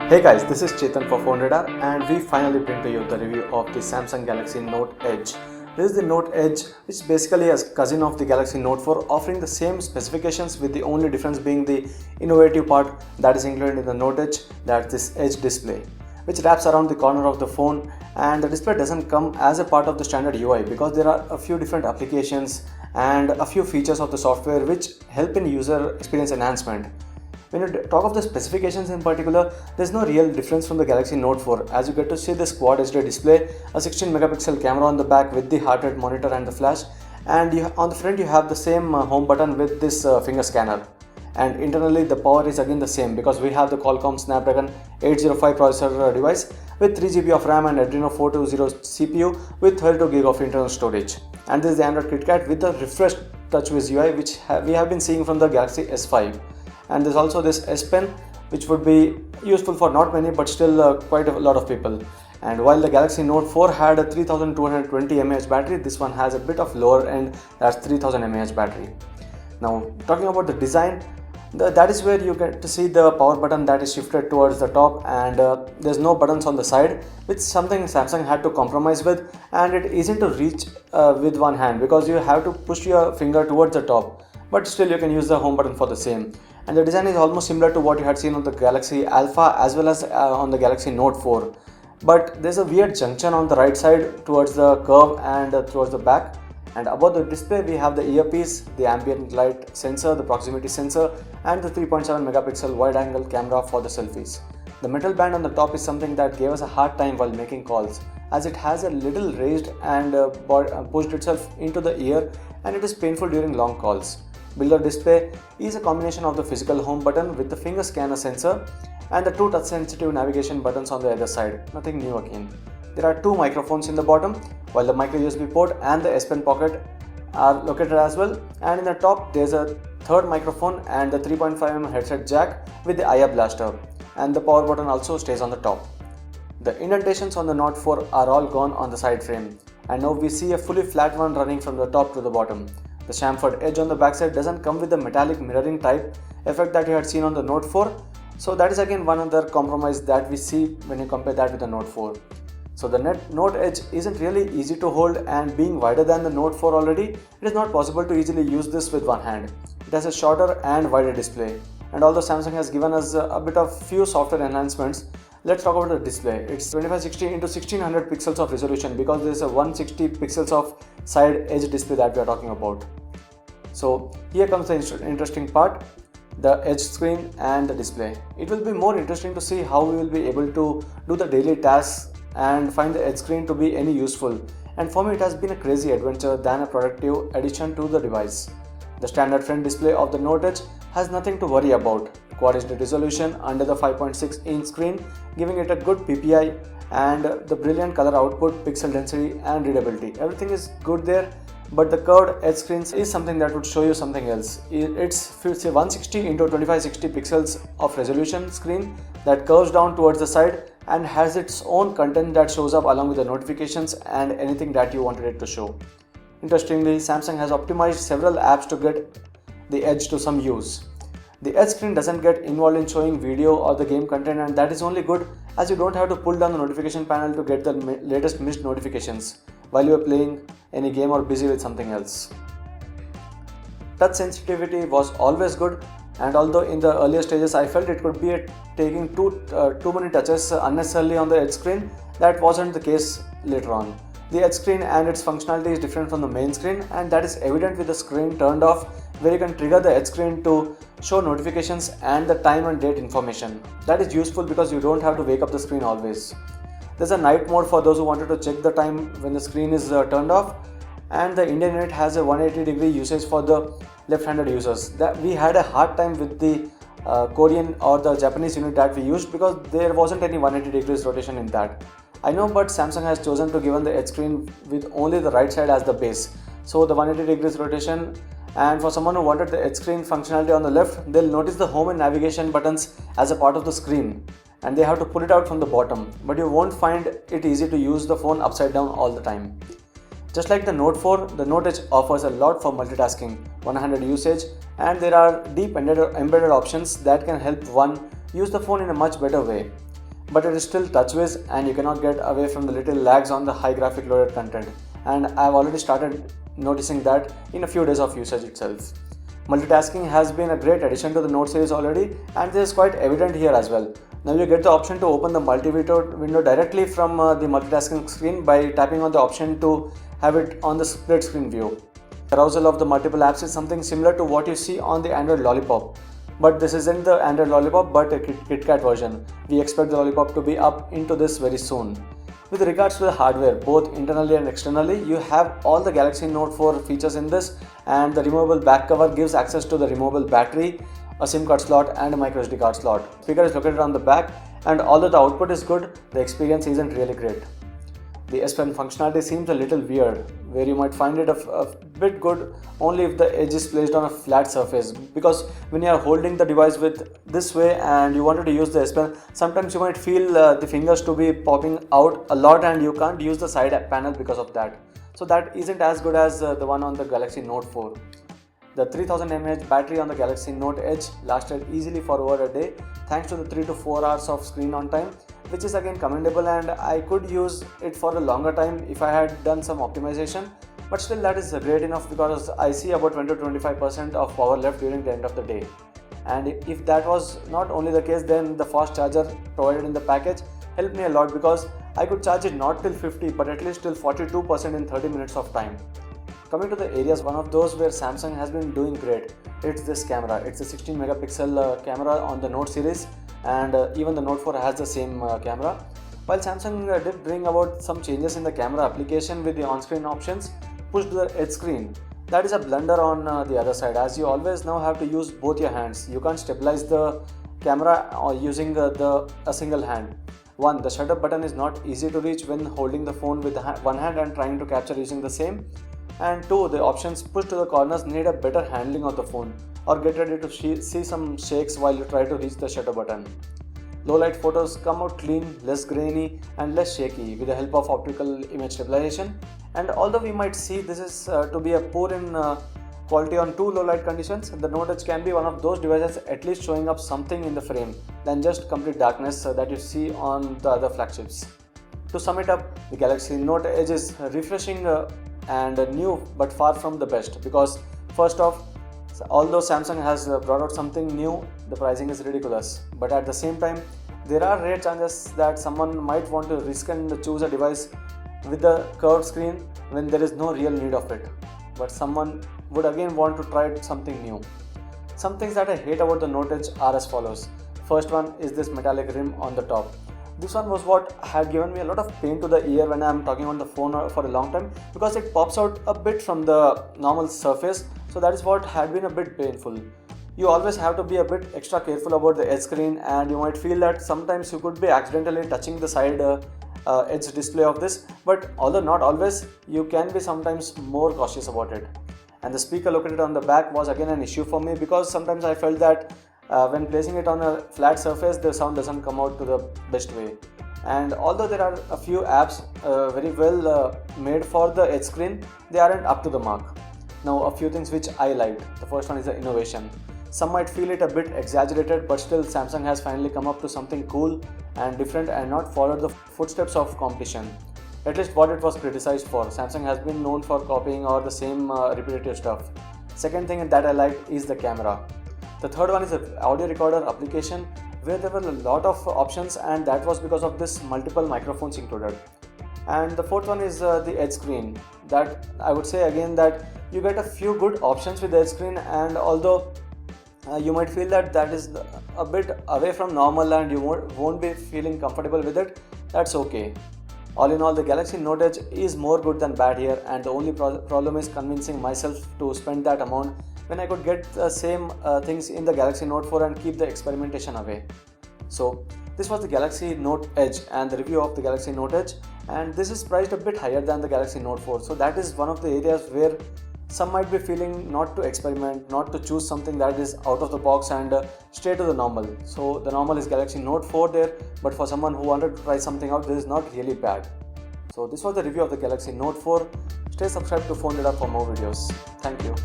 Hey guys, this is Chetan for PhoneRadar and we finally bring to you the review of the Samsung Galaxy Note Edge. This is the Note Edge, which is basically a cousin of the Galaxy Note 4, offering the same specifications with the only difference being the innovative part that is included in the Note Edge, that's this Edge display, which wraps around the corner of the phone, and the display doesn't come as a part of the standard UI because there are a few different applications and a few features of the software which help in user experience enhancement. When you talk of the specifications in particular, there's no real difference from the Galaxy Note 4 as you get to see this Quad HD display, a 16 megapixel camera on the back with the heart rate monitor and the flash, and on the front you have the same home button with this finger scanner. And internally the power is again the same because we have the Qualcomm Snapdragon 805 processor device with 3GB of RAM and Adreno 420 CPU with 32GB of internal storage. And this is the Android KitKat with the refreshed TouchWiz UI which we have been seeing from the Galaxy S5. And there's also this S Pen which would be useful for not many but still quite a lot of people. And while the Galaxy Note 4 had a 3220 mAh battery, this one has a bit of lower end, that's 3000 mAh battery. Now talking about the design, that is where you get to see the power button that is shifted towards the top, and there's no buttons on the side, which is something Samsung had to compromise with, and it isn't to reach with one hand because you have to push your finger towards the top, but still you can use the home button for the same. And the design is almost similar to what you had seen on the Galaxy Alpha as well as on the Galaxy Note 4, but there's a weird junction on the right side towards the curve and towards the back. And above the display we have the earpiece, the ambient light sensor, the proximity sensor, and the 3.7 megapixel wide angle camera for the selfies. The metal band on the top is something that gave us a hard time while making calls, as it has a little raised and pushed itself into the ear, and it is painful during long calls. Below display is a combination of the physical home button with the finger scanner sensor and the two touch sensitive navigation buttons on the other side, nothing new again. There are two microphones in the bottom, while the micro USB port and the S Pen pocket are located as well, and in the top there's a third microphone and the 3.5mm headset jack with the IR blaster, and the power button also stays on the top. The indentations on the Note 4 are all gone on the side frame, and now we see a fully flat one running from the top to the bottom. The chamfered edge on the backside doesn't come with the metallic mirroring type effect that you had seen on the Note 4, so that is again one other compromise that we see when you compare that with the Note 4. So the Note Edge isn't really easy to hold, and being wider than the Note 4 already, it is not possible to easily use this with one hand. It has a shorter and wider display, and although Samsung has given us a bit of few software enhancements, let's talk about the display. It's 2560 into 1600 pixels of resolution because there is a 160 pixels of side edge display that we are talking about. So here comes the interesting part, the edge screen and the display. It will be more interesting to see how we will be able to do the daily tasks and find the edge screen to be any useful, and for me it has been a crazy adventure than a productive addition to the device. The standard front display of the Note Edge has nothing to worry about. Quad HD resolution under the 5.6 inch screen, giving it a good PPI and the brilliant color output, pixel density and readability. Everything is good there, but the curved edge screens is something that would show you something else. It's 160 into 2560 pixels of resolution screen that curves down towards the side and has its own content that shows up along with the notifications and anything that you wanted it to show. Interestingly, Samsung has optimized several apps to get the Edge to some use. The Edge screen doesn't get involved in showing video or the game content, and that is only good as you don't have to pull down the notification panel to get the latest missed notifications while you are playing any game or busy with something else. Touch sensitivity was always good, and although in the earlier stages I felt it could be taking too many touches unnecessarily on the edge screen, that wasn't the case later on. The edge screen and its functionality is different from the main screen, and that is evident with the screen turned off, where you can trigger the edge screen to show notifications and the time and date information. That is useful because you don't have to wake up the screen always. There's a night mode for those who wanted to check the time when the screen is turned off, and the Indian unit has a 180-degree usage for the left-handed users. That we had a hard time with the Korean or the Japanese unit that we used because there wasn't any 180 degrees rotation in that. I know, but Samsung has chosen to give the edge screen with only the right side as the base, so the 180 degrees rotation. And for someone who wanted the edge screen functionality on the left, they'll notice the home and navigation buttons as a part of the screen, and they have to pull it out from the bottom, but you won't find it easy to use the phone upside down all the time. Just like the Note 4, the Note Edge offers a lot for multitasking, one-handed usage, and there are deep embedded options that can help one use the phone in a much better way. but it is still TouchWiz and you cannot get away from the little lags on the high graphic loaded content, and I've already started noticing that in a few days of usage itself. Multitasking has been a great addition to the Note series already, and this is quite evident here as well. Now you get the option to open the window directly from the multitasking screen by tapping on the option to have it on the split screen view. The arousal of the multiple apps is something similar to what you see on the Android Lollipop. But this isn't the Android Lollipop but a KitKat version. We expect the Lollipop to be up into this very soon. With regards to the hardware, both internally and externally, you have all the Galaxy Note 4 features in this, and the removable back cover gives access to the removable battery, a SIM card slot and a microSD card slot. Speaker is located on the back, and although the output is good, the experience isn't really great. The S Pen functionality seems a little weird, where you might find it a bit good only if the edge is placed on a flat surface, because when you are holding the device with this way and you wanted to use the S Pen, sometimes you might feel the fingers to be popping out a lot and you can't use the side panel because of that. So that isn't as good as the one on the Galaxy Note 4. The 3000 mAh battery on the Galaxy Note Edge lasted easily for over a day thanks to the 3 to 4 hours of screen on time, which is again commendable, and I could use it for a longer time if I had done some optimization, but still that is great enough because I see about 20-25% of power left during the end of the day. And if that was not only the case, then the fast charger provided in the package helped me a lot because I could charge it not till 50 but at least till 42% in 30 minutes of time. Coming to the areas, one of those where Samsung has been doing great, it's this camera. It's a 16 megapixel camera on the Note series, and even the Note 4 has the same camera. While Samsung did bring about some changes in the camera application with the on-screen options pushed to the edge screen, that is a blunder on the other side, as you always now have to use both your hands. You can't stabilize the camera using a single hand. One, the shutter button is not easy to reach when holding the phone with one hand and trying to capture using the same. And two, the options pushed to the corners need a better handling of the phone, or get ready to see some shakes while you try to reach the shutter button. Low light photos come out clean, less grainy and less shaky with the help of optical image stabilization. And although we might see this is to be a poor in quality on too low light conditions, the Note Edge can be one of those devices at least showing up something in the frame than just complete darkness that you see on the other flagships. To sum it up, the Galaxy Note Edge is refreshing and new but far from the best, because first off, although Samsung has brought out something new, the pricing is ridiculous, but at the same time there are rare chances that someone might want to risk and choose a device with a curved screen when there is no real need of it, but someone would again want to try something new. Some things that I hate about the Note Edge are as follows. First one is this metallic rim on the top. This one was what had given me a lot of pain to the ear when I am talking on the phone for a long time, because it pops out a bit from the normal surface, so that is what had been a bit painful. You always have to be a bit extra careful about the edge screen, and you might feel that sometimes you could be accidentally touching the side edge display of this, but although not always, you can be sometimes more cautious about it. And the speaker located on the back was again an issue for me, because sometimes I felt that when placing it on a flat surface, the sound doesn't come out to the best way. And although there are a few apps very well made for the edge screen, they aren't up to the mark. Now, a few things which I liked. The first one is the innovation. Some might feel it a bit exaggerated, but still Samsung has finally come up to something cool and different and not followed the footsteps of competition. At least what it was criticized for. Samsung has been known for copying or the same repetitive stuff. Second thing that I liked is the camera. The third one is the audio recorder application, where there were a lot of options, and that was because of this multiple microphones included. And the fourth one is the edge screen. That I would say again that you get a few good options with the edge screen, and although you might feel that is a bit away from normal and you won't be feeling comfortable with it, that's okay. All in all, the Galaxy Note Edge is more good than bad here, and the only problem is convincing myself to spend that amount when I could get the same things in the Galaxy Note 4 and keep the experimentation away. So this was the Galaxy Note Edge and the review of the Galaxy Note Edge, and this is priced a bit higher than the Galaxy Note 4. So that is one of the areas where some might be feeling not to experiment, not to choose something that is out of the box and stay to the normal. So the normal is Galaxy Note 4 there, but for someone who wanted to try something out, this is not really bad. So this was the review of the Galaxy Note 4. Stay subscribed to PhoneRadar for more videos. Thank you.